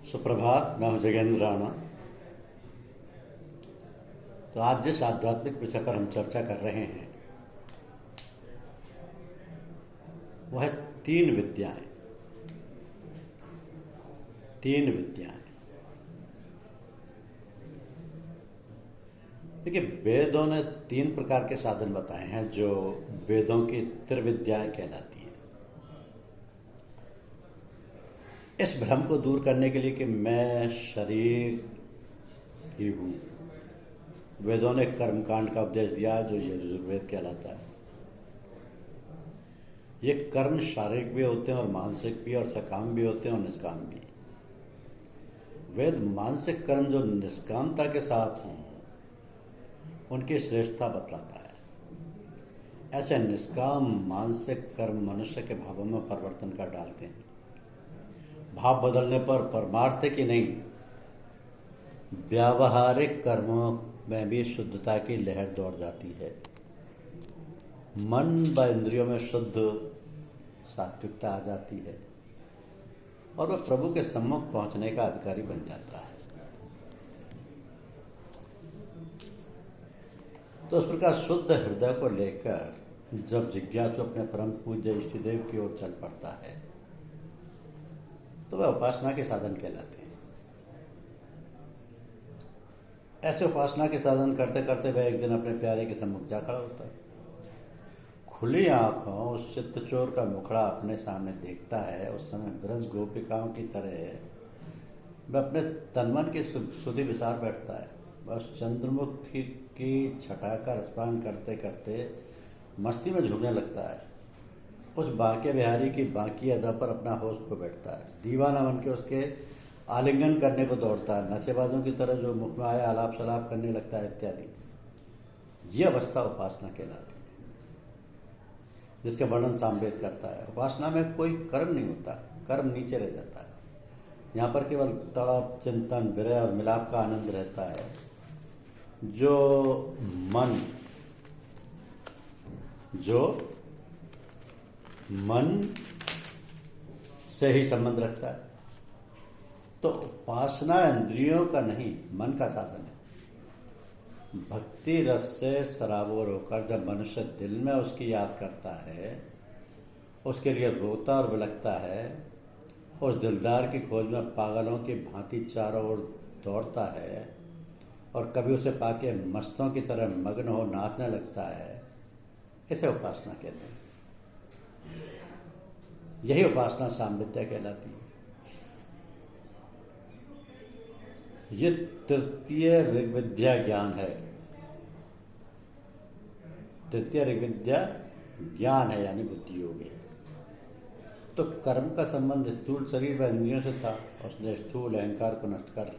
सुप्रभात। मैं हूं जगेंद्र राणा। तो आज जिस आध्यात्मिक विषय पर हम चर्चा कर रहे हैं वह है तीन विद्याएं। देखिए, वेदों ने तीन प्रकार के साधन बताए हैं जो वेदों की त्रिविद्याएं कहलाती हैं। इस भ्रम को दूर करने के लिए कि मैं शरीर ही हूं, वेदों ने कर्मकांड का उपदेश दिया जो यजुर्वेद कहलाता है। ये कर्म शारीरिक भी होते हैं और मानसिक भी, और सकाम भी होते हैं और निष्काम भी। वेद मानसिक कर्म जो निष्कामता के साथ हों उनकी श्रेष्ठता बतलाता है। ऐसे निष्काम मानसिक कर्म मनुष्य के भावों में परिवर्तन कर डालते हैं। भाव बदलने पर परमार्थ की नहीं, व्यावहारिक कर्मों में भी शुद्धता की लहर दौड़ जाती है। मन व इंद्रियों में शुद्ध सात्विकता आ जाती है और वह प्रभु के सम्मुख पहुंचने का अधिकारी बन जाता है। तो इस प्रकार शुद्ध हृदय को लेकर जब जिज्ञासु अपने परम पूज्य इष्टदेव की ओर चल पड़ता है तो वह उपासना के साधन कहलाते हैं। ऐसे उपासना के साधन करते करते वह एक दिन अपने प्यारे के सम्मुख जा खड़ा होता है। खुली आंखों उस चित्तचोर का मुखड़ा अपने सामने देखता है। उस समय ब्रज गोपिकाओं की तरह वह अपने तनमन की सुधि विसार बैठता है। बस चंद्रमुखी की छटा का रसपान करते करते मस्ती में झूमने लगता है। उस बांके बिहारी की बांकी अदा पर अपना होश खो बैठता है। दीवाना बन के उसके आलिंगन करने को दौड़ता है। नशेबाजों की तरह जो मुख में आया आलाप सलाप करने लगता है इत्यादि। ये अवस्था उपासना कहलाती है, जिसका वर्णन सामवेद करता है। उपासना में कोई कर्म नहीं होता, कर्म नीचे रह जाता है। यहाँ पर केवल तड़प, चिंतन, विरह और मिलाप का आनंद रहता है। जो मन से ही संबंध रखता है। तो उपासना इंद्रियों का नहीं, मन का साधन है। भक्ति रस से सराबोर होकर जब मनुष्य दिल में उसकी याद करता है, उसके लिए रोता और बिलखता है, और दिलदार की खोज में पागलों की भांति चारों ओर दौड़ता है, और कभी उसे पाके मस्तों की तरह मग्न हो नाचने लगता है, इसे उपासना कहते हैं। यही उपासना सामविद्या कहलाती है। ये तृतीय ऋग्विद्या ज्ञान है। तृतीय ऋग्विद्या ज्ञान है, यानी बुद्धि योग है। तो कर्म का संबंध स्थूल शरीर व इंद्रियों से था। उसने स्थूल अहंकार को नष्ट कर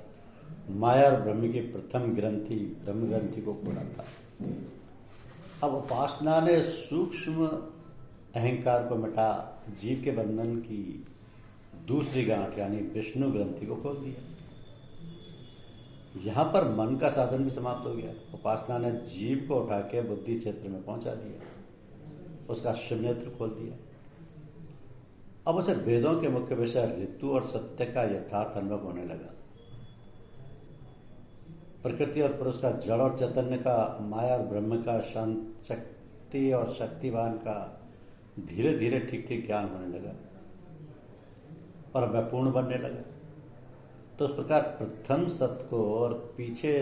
माया और ब्रह्म की प्रथम ग्रंथि ब्रह्म ग्रंथि को खोला था। अब उपासना ने सूक्ष्म अहंकार को मिटा जीव के बंधन की दूसरी गांठ यानी विष्णु ग्रंथि को खोल दिया। यहां पर मन का साधन भी समाप्त हो गया। उपासना ने जीव को उठा के बुद्धि क्षेत्र में पहुंचा दिया, उसका शिव नेत्र खोल दिया। अब उसे वेदों के मुख्य विषय ऋतु और सत्य का यथार्थ अनुभव होने लगा। प्रकृति और पुरुष का, जड़ और चैतन्य का, माया और ब्रह्म का, शांत शक्ति और शक्तिवान का धीरे धीरे ठीक ठीक ज्ञान होने लगा और वह पूर्ण बनने लगा। तो इस प्रकार प्रथम सत्य को और पीछे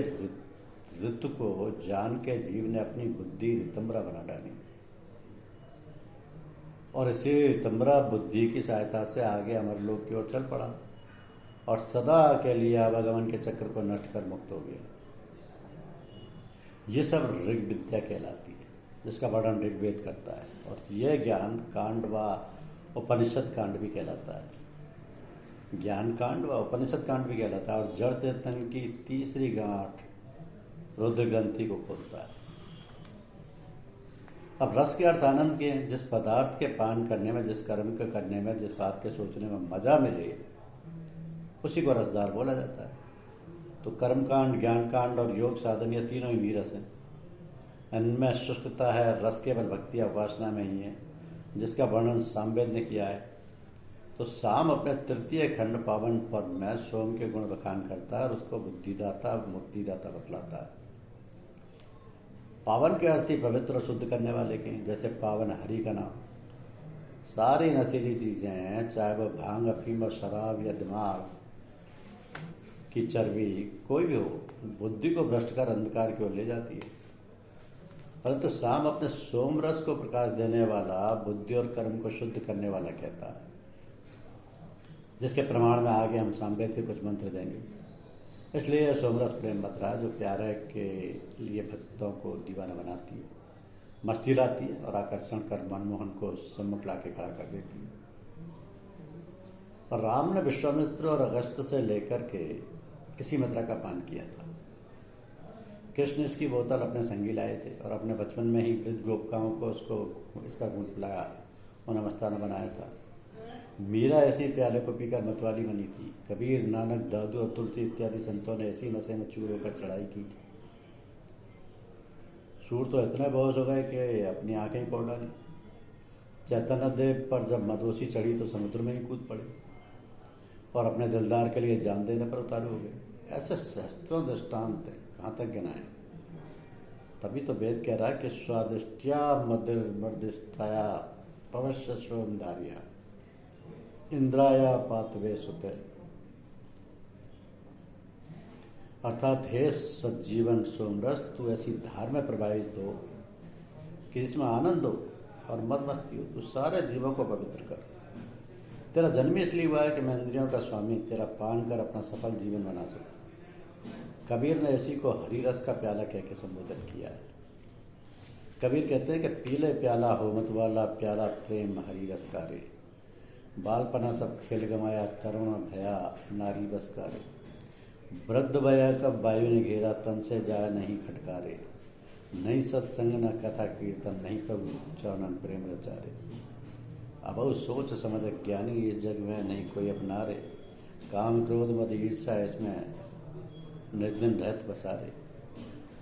ऋतु को जान के जीव ने अपनी बुद्धि ऋतंबरा बना डाली, और इसी ऋतंबरा बुद्धि की सहायता से आगे अमरलोक की ओर चल पड़ा और सदा के लिए आवागमन के चक्र को नष्ट कर मुक्त हो गया। ये सब ऋग विद्या कहलाती है, जिसका वर्णन ऋग्वेद करता है। और यह ज्ञान कांड व उपनिषद कांड भी कहलाता है। ज्ञान कांड व उपनिषद कांड भी कहलाता है। और जड़ चेतन की तीसरी गांठ रुद्र ग्रंथि को खोलता है। अब रस के अर्थ आनंद के हैं। जिस पदार्थ के पान करने में, जिस कर्म के करने में, जिस बात के सोचने में मजा मिले, उसी को रसदार बोला जाता है। तो कर्मकांड, ज्ञान कांड और योग साधन, ये तीनों ही नीरस हैं। इनमें शुष्कता है। रस केवल भक्ति या उपासना में ही है, जिसका वर्णन सामवेद ने किया है। तो साम अपने तृतीय खंड पावन पद में सोम के गुण बखान करता है और उसको बुद्धिदाता मुक्तिदाता बतलाता है। पावन के अर्थ ही पवित्र और शुद्ध करने वाले के, जैसे पावन हरि का नाम। सारी नशीली चीजें हैं, चाहे वो भांग, अफीम और शराब या दिमाग की चर्बी कोई भी हो, बुद्धि को भ्रष्ट कर अंधकार की ओर ले जाती है। परंतु साम अपने सोम रस को प्रकाश देने वाला, बुद्धि और कर्म को शुद्ध करने वाला कहता है, जिसके प्रमाण में आगे हम सांबेद के कुछ मंत्र देंगे। इसलिए यह सोमरस प्रेम मथुरा जो प्यारे के लिए भक्तों को दीवाना बनाती है, मस्ती लाती है और आकर्षण कर मनमोहन को सम्मुख ला के खड़ा कर देती है। और राम ने विश्वामित्र और अगस्त से लेकर के इसी मथुरा का पान किया था। कृष्ण इसकी बोतल अपने संगी लाए थे और अपने बचपन में ही वृद्ध गोपिकाओं को इसका गुण पिलाया, उन्हें मस्ताना बनाया था। मीरा ऐसी प्याले को पीकर मतवाली बनी थी। कबीर, नानक, दादू और तुलसी इत्यादि संतों ने ऐसी नशे में चूर होकर चढ़ाई की थी। सूर तो इतने बेहोश हो गए कि अपनी आंखें ही फोड़ डाली। चैतन्य देव पर जब मदोसी चढ़ी तो समुद्र में ही कूद पड़े और अपने दिलदार के लिए जान देने पर उतारू हो गए। ऐसे सहस्त्रों दृष्टांत कहाँ तक गिनाए। तभी तो वेद कह रहा है कि स्वादिष्टया मदिष्ठाया पवश्य सोमधारिया इंद्राया पातवे सुते, अर्थात हे सज्जीवन सोमरस, तू ऐसी धार में प्रवाहित हो कि इसमें आनंद हो और मद मस्ती हो। तू सारे जीवों को पवित्र कर। तेरा जन्म इसलिए हुआ है कि मैं इंद्रियों का स्वामी तेरा पान कर अपना सफल जीवन बना सकूं। कबीर ने इसी को हरि रस का प्याला कह के संबोधित किया है। कबीर कहते हैं कि पीले प्याला हो मत वाला, प्याला प्रेम हरि रस का रे। बालपना सब खेल गमाया, तरुण भया नारी बस का रे। वृद्ध भया कब वायु ने घेरा, तन से जाए नहीं खटकारे। नहीं सत्संग न कथा कीर्तन, नहीं प्रभु चरणन प्रेम रचारे। अब सोच समझ ज्ञानी इस जग में नहीं कोई अपना रे। काम क्रोध मद ईर्षा इसमें निर्दिन रहत बसारे।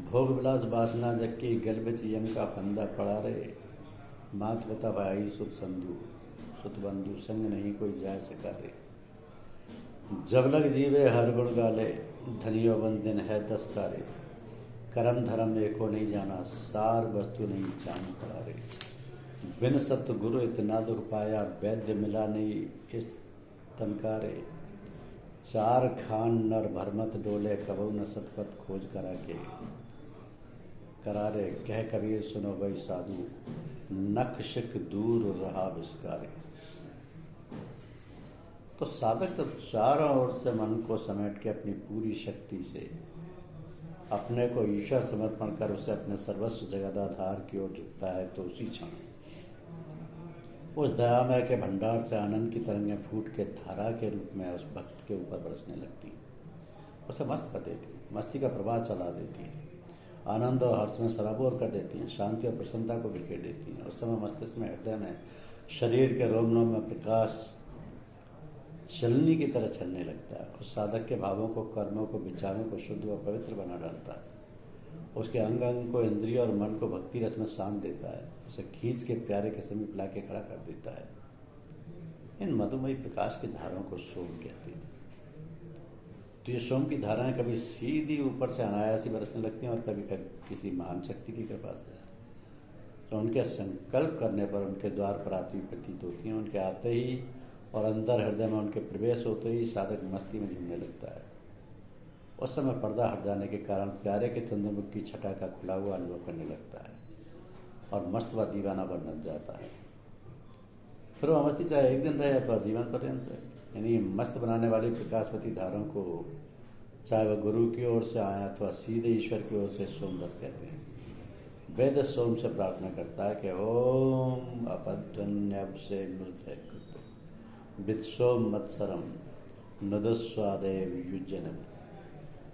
भोग विलास वासना जग की, गल बिच यम का फंदा पड़ा रे। मात पिता भाई सुत संधु सुत बंधु, संग नहीं कोई जाय सका रे। जब लग जीवे हर गुण गाले, धनियो बंदन है दस कारे। करम धर्म एको नहीं जाना, सार वस्तु नहीं जान पड़ा रे। बिन सत गुरु इतना दुख पाया, वैद्य मिला नहीं इस तनकारे। चार खान नर भरमत डोले, कबहु न सतपथ खोज करा के। करारे कह कबीर सुनो वही साधु, नख शिक दूर रहा विस्कारे। तो साधक जब चारों ओर से मन को समेट के अपनी पूरी शक्ति से अपने को ईश्वर समर्पण कर उसे अपने सर्वस्व जगदाधार की ओर झुकता है, तो उसी क्षण उस दयामय के भंडार से आनंद की तरंगें फूट के धारा के रूप में उस भक्त के ऊपर बरसने लगती हैं, उसे मस्त कर देती हैं, मस्ती का प्रवाह चला देती हैं, आनंद और हर्ष में सराबोर कर देती हैं, शांति और प्रसन्नता को बिखेर देती हैं। उस समय मस्तिष्क में, हृदय में, शरीर के रोम रोम में प्रकाश चलनी की तरह चलने लगता है। उस साधक के भावों को, कर्मों को, विचारों को शुद्ध व पवित्र बना डालता है। उसके अंग अंग को, इंद्रिय और मन को भक्ति रस में सांध देता है, उसे खींच के प्यारे के समीप ला के खड़ा कर देता है। इन मधुमयी प्रकाश की धाराओं को सोम कहते हैं। तो ये सोम की धाराएं कभी सीधी ऊपर से अनायास ही बरसने लगती हैं और कभी कभी किसी महान शक्ति की कृपा से, तो उनके संकल्प करने पर उनके द्वार पर आती हुई प्रतीत होती हैं। उनके आते ही और अंदर हृदय में उनके प्रवेश होते ही साधक मस्ती में झूमने लगता है। उस समय पर्दा हट जाने के कारण प्यारे के चंद्रमुख की छटा का खुला हुआ अनुभव करने लगता है और मस्त व दीवाना बन जाता है। फिर वह मस्ती चाहे एक दिन रहे अथवा जीवन पर्यंत रहे। यानी मस्त बनाने वाली प्रकाशवती धाराओं को चाहे वह गुरु की ओर से आए अथवा सीधे ईश्वर की ओर से सोम रस कहते हैं। वेद सोम से प्रार्थना करता है कि ओम अपध्वन्यब से मृत वित्सोम मत्सरम नदस्वादेव युजनम।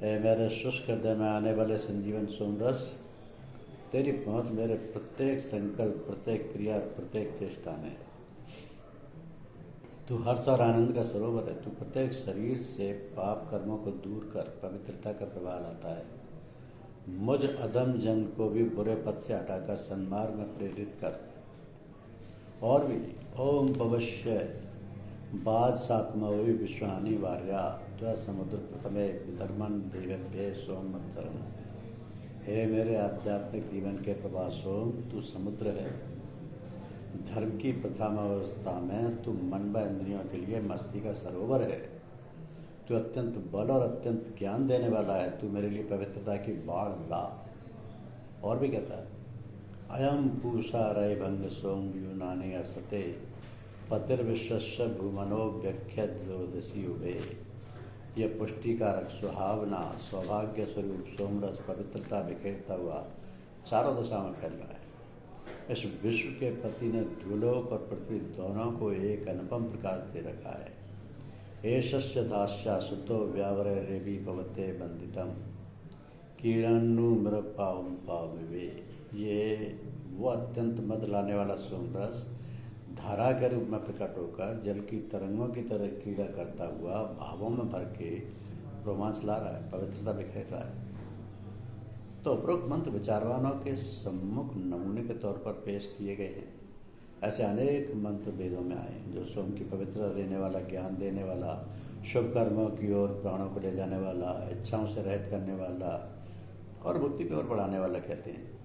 ए मेरे शुष्क हृदय में आने वाले संजीवन सोमरस, तेरी पहुंच मेरे प्रत्येक संकल्प, प्रत्येक क्रिया, प्रत्येक चेष्टा में। तू हर्ष और आनंद का सरोवर है। तू प्रत्येक शरीर से पाप कर्मों को दूर कर पवित्रता का प्रवाह लाता है। मुझ अधम जन को भी बुरे पथ से हटाकर सन्मार्ग में प्रेरित कर। और भी ओम भवश्य बाद सात्मवी विश्वानि वार्या त्व समुद्र प्रथमे विधर्मन देवेभ्य सोम मत्सरम। हे मेरे आध्यात्मिक जीवन के प्रभा सोम, तू समुद्र है। धर्म की प्रथम अवस्था में तू मन व इंद्रियों के लिए मस्ती का सरोवर है। तू अत्यंत बल और अत्यंत ज्ञान देने वाला है। तू मेरे लिए पवित्रता की बाढ़ ला। और भी कहता है, अयम पूषा रय भंग सोम यूनानी अर्सते पतिर्विश्वस्य भूमनो व्याख्योदसी उभे। यह पुष्टिकारक सुहावना सौभाग्य स्वरूप सोमरस पवित्रता बिखेरता हुआ चारों दिशा में फैल रहा है। इस विश्व के पति ने द्युलोक और पृथ्वी दोनों को एक अनुपम प्रकाश दे रखा है। एषस्य दास्या सुतो व्यावरे रेवी भवते बंदितम कीड़नु मृपाउम पाविवे। ये वो अत्यंत मद लाने वाला सोमरस धारा के रूप में प्रकट होकर जल की तरंगों की तरह कीड़ा करता हुआ भावों में भर के रोमांच ला रहा है, पवित्रता बिखेर रहा है। तो उपरोक्त मंत्र विचारवानों के सम्मुख नमूने के तौर पर पेश किए गए हैं। ऐसे अनेक मंत्र वेदों में आए हैं जो सोम की पवित्रता देने वाला, ज्ञान देने वाला, शुभ कर्मों की ओर प्राणों को ले जाने वाला, इच्छाओं से रहित करने वाला और मुक्ति की ओर बढ़ाने वाला कहते हैं।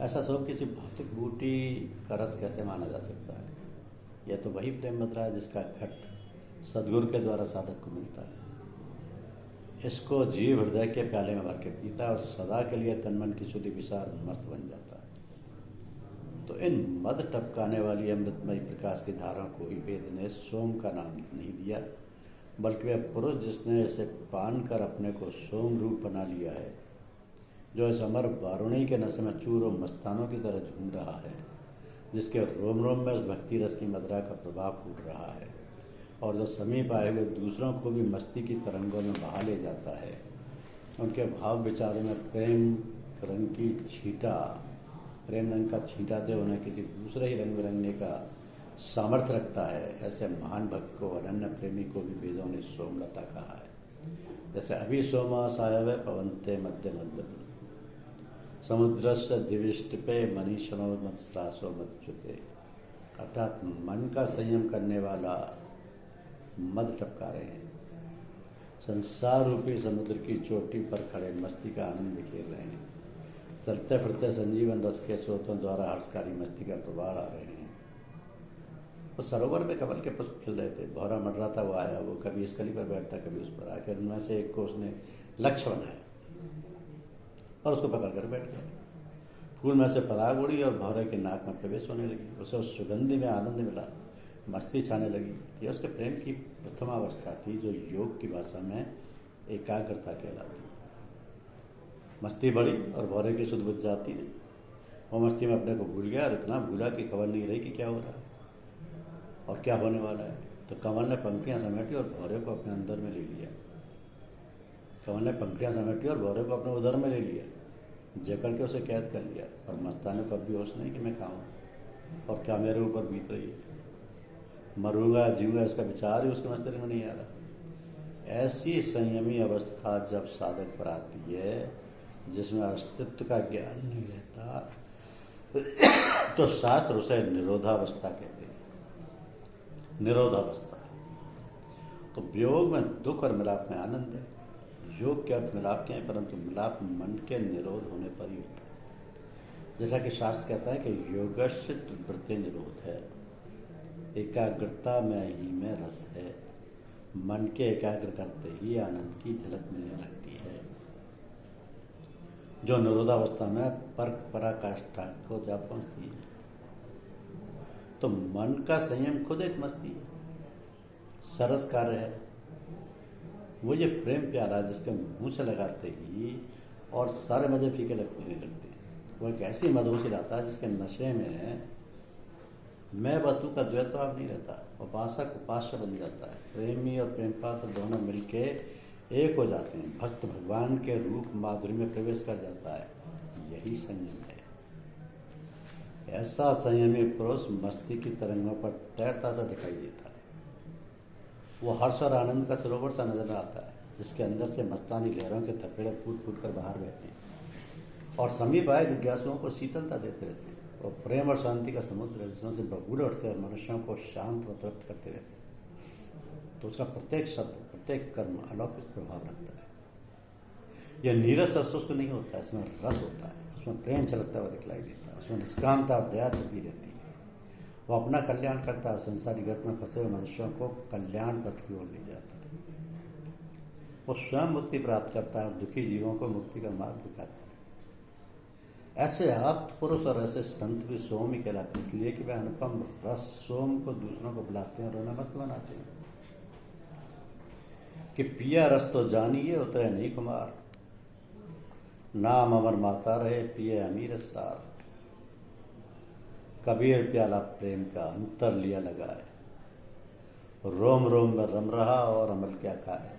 ऐसा सोम किसी भौतिक बूटी का रस कैसे माना जा सकता है? यह तो वही प्रेम मुद्रा है जिसका घट सदगुरु के द्वारा साधक को मिलता है। इसको जीव हृदय के प्याले में भर के पीता है और सदा के लिए तन मन की शुद्धि विसार मस्त बन जाता है। तो इन मद टपकाने वाली अमृतमय प्रकाश की धारा को ही वेद ने सोम का नाम नहीं दिया, बल्कि वह पुरुष जिसने इसे पान कर अपने को सोम रूप बना लिया है, जो इस अमर वारुणी के नशे में चूर और मस्तानों की तरह झूम रहा है, जिसके रोम रोम में उस भक्ति रस की मदिरा का प्रभाव फूट रहा है और जो समीप आए हुए दूसरों को भी मस्ती की तरंगों में बहा ले जाता है। उनके भाव विचारों में प्रेम रंग का छींटा दे उन्हें किसी दूसरे ही रंग में रंगने का सामर्थ्य रखता है। ऐसे महान भक्त को, अनन्य प्रेमी को भी वेदों ने सोमलता कहा है। जैसे अभी सोमा सायवे पवनते मध्य मध्य समुद्रस्य दिविष्टपे मनीषणो मत्स्रासो मत्च्युते। अर्थात मन का संयम करने वाला मद टपका रहे हैं, संसार रूपी समुद्र की चोटी पर खड़े मस्ती का आनंद बिखेर रहे हैं, चलते फिरते संजीवन रस के स्रोतों द्वारा हर्षकारी मस्ती का प्रवाह आ रहे हैं। वो सरोवर में कमल के पुष्प खिल रहे थे, भौरा मंडरा था, वो आया, वो कभी इस कली पर बैठता, कभी उस पर आकर उनमें से एक को उसने लक्ष्य बनाया और उसको पकड़ कर बैठ गया। फूल में से पराग उड़ी और भौरे के नाक में प्रवेश होने लगी। उसे उस सुगंधि में आनंद मिला, मस्ती छाने लगी। यह उसके प्रेम की प्रथमावस्था थी, जो योग की भाषा में एकाग्रता कहलाती। मस्ती बढ़ी और भौरे की सुध बुझ जाती रही। वो मस्ती में अपने को भूल गया और इतना भूला कि खबर नहीं रही कि क्या हो रहा है और क्या होने वाला है। तो कमल ने पंक्तियां समेटी और भौरे को अपने अंदर में ले लिया। कमल ने पंक्तियां समेटी और भौरे को अपने उदर में ले लिया, जकड़ के उसे कैद कर लिया। और मस्ताने को अब भी होश नहीं कि मैं खाऊं और क्या मेरे ऊपर बीत रही है, मरूंगा जीऊंगा, इसका विचार ही उसके मस्तिष्क में नहीं आ रहा। ऐसी संयमी अवस्था जब साधक पर आती है जिसमें अस्तित्व का ज्ञान नहीं रहता, तो शास्त्र उसे निरोधावस्था कहते हैं। निरोधावस्था। तो वियोग में दुख और मिलाप में आनंद है। योग के अर्थ मिलाप के हैं, परंतु मिलाप मन के निरोध होने पर ही होता है। जैसा कि शास्त्र कहता है कि योगस्य वृत्ति निरोध है, एकाग्रता में ही में रस है। मन के एकाग्र करते ही आनंद की झलक मिलने लगती है, जो निरोधावस्था में पराकाष्ठा को जा पहुंचती है। तो मन का संयम खुद एक मस्ती है, सरस कार्य है। वो ये प्रेम प्याला जिसके मुंह से लगाते ही और सारे मजे फीके लगने लगते हैं। वो एक ऐसी मधुसी लाता है जिसके नशे में मैं वतु का द्वैतभाव नहीं रहता, उपासक उपास्य बन जाता है। प्रेमी और प्रेम पात्र दोनों मिलके एक हो जाते हैं। भक्त भगवान के रूप माधुरी में प्रवेश कर जाता है। यही संयम है। ऐसा संयमी पुरुष मस्ती की तरंगों पर तैरता सा दिखाई देता है। वो हर्ष और आनंद का सरोवर सा नजर आता है, जिसके अंदर से मस्तानी लहरों के थपेड़े फूट फूट कर बाहर बहते हैं और समीप आए जिज्ञासुओं को शीतलता देते रहते हैं। और प्रेम और शांति का समुद्र है जिसमें से बबूले उठते हैं, मनुष्यों को शांत व तृप्त करते रहते हैं। तो उसका प्रत्येक शब्द, प्रत्येक कर्म अलौकिक प्रभाव रखता है। यह नीरस रस उसको नहीं होता है, इसमें रस होता है, उसमें प्रेम छलकता हुआ दिखलाई देता है, उसमें निष्कामता और दया छिपी रहती है। वो अपना कल्याण करता है, संसारी गर्त में फंसे हुए मनुष्यों को कल्याण पथ की ओर ले जाता है। वो स्वयं मुक्ति प्राप्त करता है और दुखी जीवों को मुक्ति का मार्ग दिखाता है। ऐसे आप्त पुरुष और ऐसे संत भी सोम ही कहलाते हैं, इसलिए कि वे अनुपम रस सोम को दूसरों को बुलाते हैं और उन्हें मस्त बनाते हैं। कि पिया रस तो जानिए उतरे नहीं कुमार, नाम अमर माता रहे पिए अमीर सार। कबीर प्याला प्रेम का अंतर लिया लगाए, रोम रोम में रम रहा और अमल क्या खाए।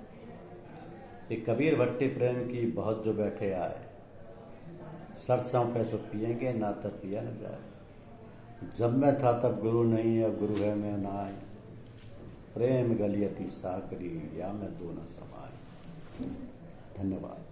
ये कबीर भट्टी प्रेम की बहुत जो बैठे आए, सरसों पे सो पिएंगे ना तब पिया न जाए। जब मैं था तब गुरु नहीं, अब गुरु है मैं ना आए। प्रेम गलियती साकरी या मैं दो न समाए। धन्यवाद।